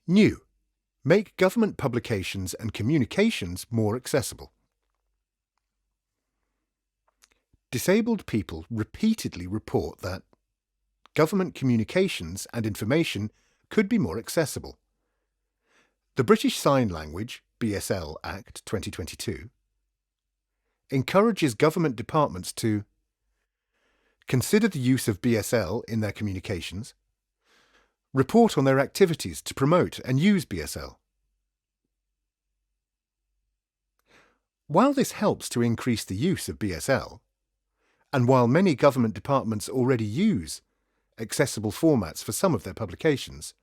New. Make government publications and communications more accessible. Disabled people repeatedly report that government communications and information could be more accessible. The British Sign Language (BSL) Act 2022 encourages government departments to consider the use of BSL in their communications, report on their activities to promote and use BSL. While this helps to increase the use of BSL, and while many government departments already use accessible formats for some of their publications,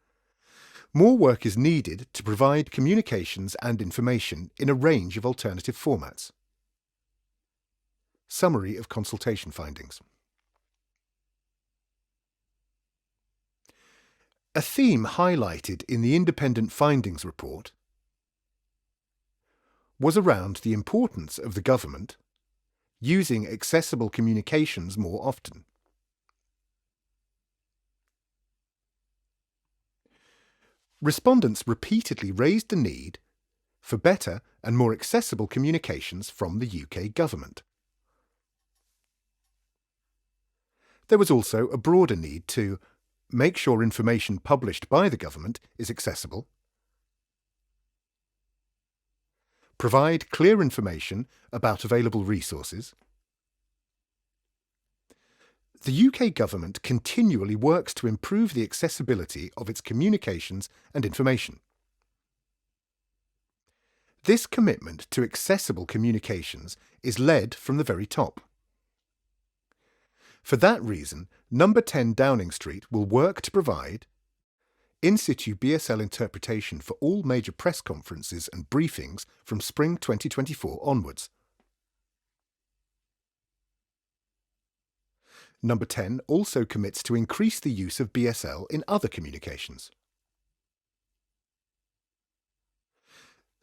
more work is needed to provide communications and information in a range of alternative formats. Summary of consultation findings. A theme highlighted in the independent findings report was around the importance of the government using accessible communications more often. Respondents repeatedly raised the need for better and more accessible communications from the UK government. There was also a broader need to make sure information published by the government is accessible, provide clear information about available resources. The UK government continually works to improve the accessibility of its communications and information. This commitment to accessible communications is led from the very top. For that reason, Number 10 Downing Street will work to provide in situ BSL interpretation for all major press conferences and briefings from spring 2024 onwards. Number 10 also commits to increase the use of BSL in other communications.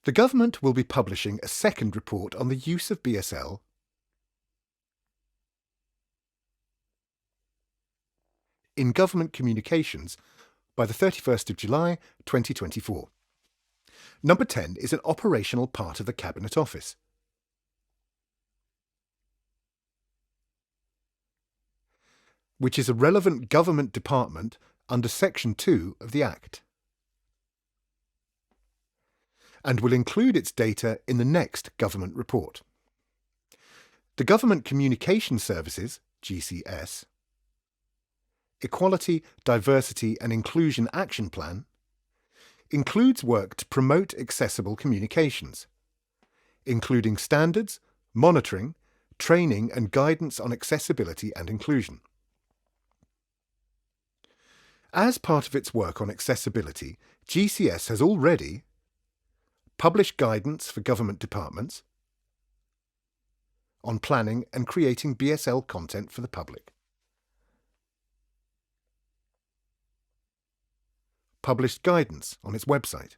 The government will be publishing a second report on the use of BSL in government communications by the 31st of July 2024. Number 10 is an operational part of the Cabinet Office. Which is a relevant government department under Section 2 of the Act, and will include its data in the next government report. The Government Communication Services, GCS, Equality, Diversity and Inclusion Action Plan includes work to promote accessible communications, including standards, monitoring, training and guidance on accessibility and inclusion. As part of its work on accessibility, GCS has already published guidance for government departments on planning and creating BSL content for the public, published guidance on its website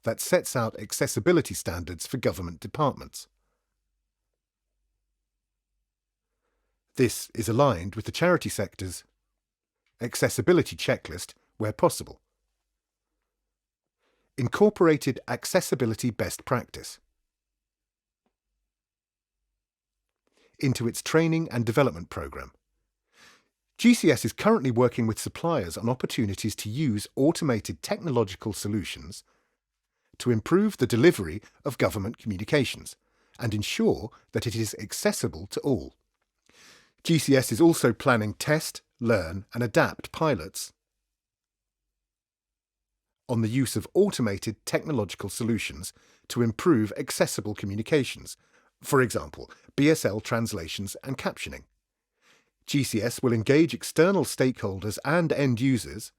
that sets out accessibility standards for government departments. This is aligned with the charity sector's accessibility checklist where possible. Incorporated accessibility best practice into its training and development program. GCS is currently working with suppliers on opportunities to use automated technological solutions to improve the delivery of government communications and ensure that it is accessible to all. GCS is also planning test, learn and adapt pilots on the use of automated technological solutions to improve accessible communications, for example, BSL translations and captioning. GCS will engage external stakeholders and end users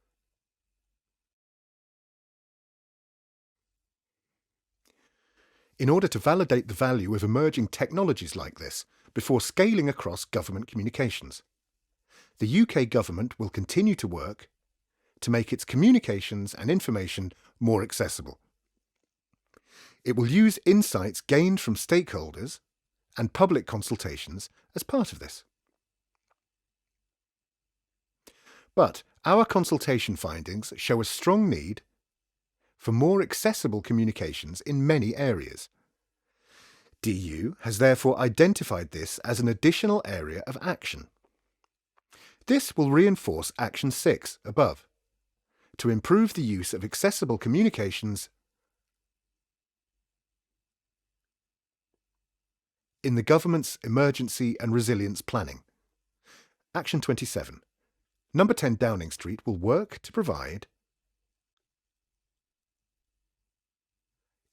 in order to validate the value of emerging technologies like this before scaling across government communications. The UK government will continue to work to make its communications and information more accessible. It will use insights gained from stakeholders and public consultations as part of this. But Our consultation findings show a strong need for more accessible communications in many areas. DU has therefore identified this as an additional area of action. This will reinforce Action 6 above, to improve the use of accessible communications in the government's emergency and resilience planning. Action 27. Number 10 Downing Street will work to provide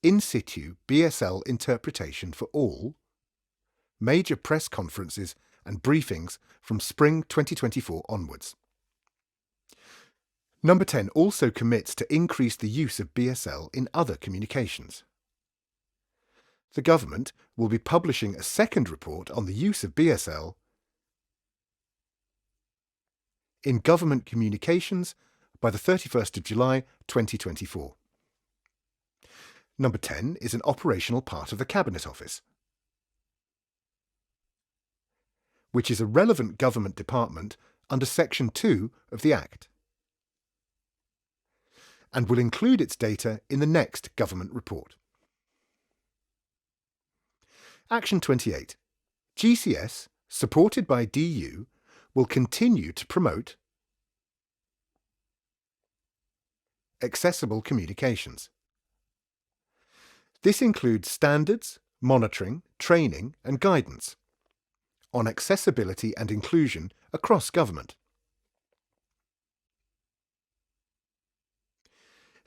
in situ BSL interpretation for all major press conferences and briefings from spring 2024 onwards. Number 10 also commits to increase the use of BSL in other communications. The government will be publishing a second report on the use of BSL in government communications by the 31st of July 2024. Number 10 is an operational part of the Cabinet Office, which is a relevant government department under Section 2 of the Act, and will include its data in the next government report. Action 28. GCS, supported by DU, will continue to promote accessible communications. This includes standards, monitoring, training and guidance on accessibility and inclusion across government.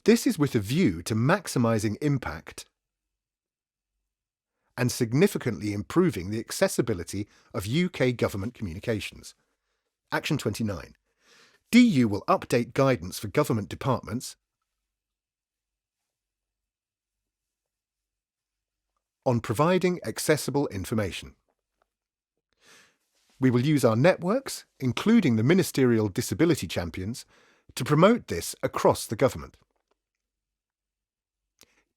This is with a view to maximising impact and significantly improving the accessibility of UK government communications. Action 29. DU will update guidance for government departments on providing accessible information. We will use our networks, including the Ministerial Disability Champions, to promote this across the government.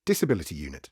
Disability Unit.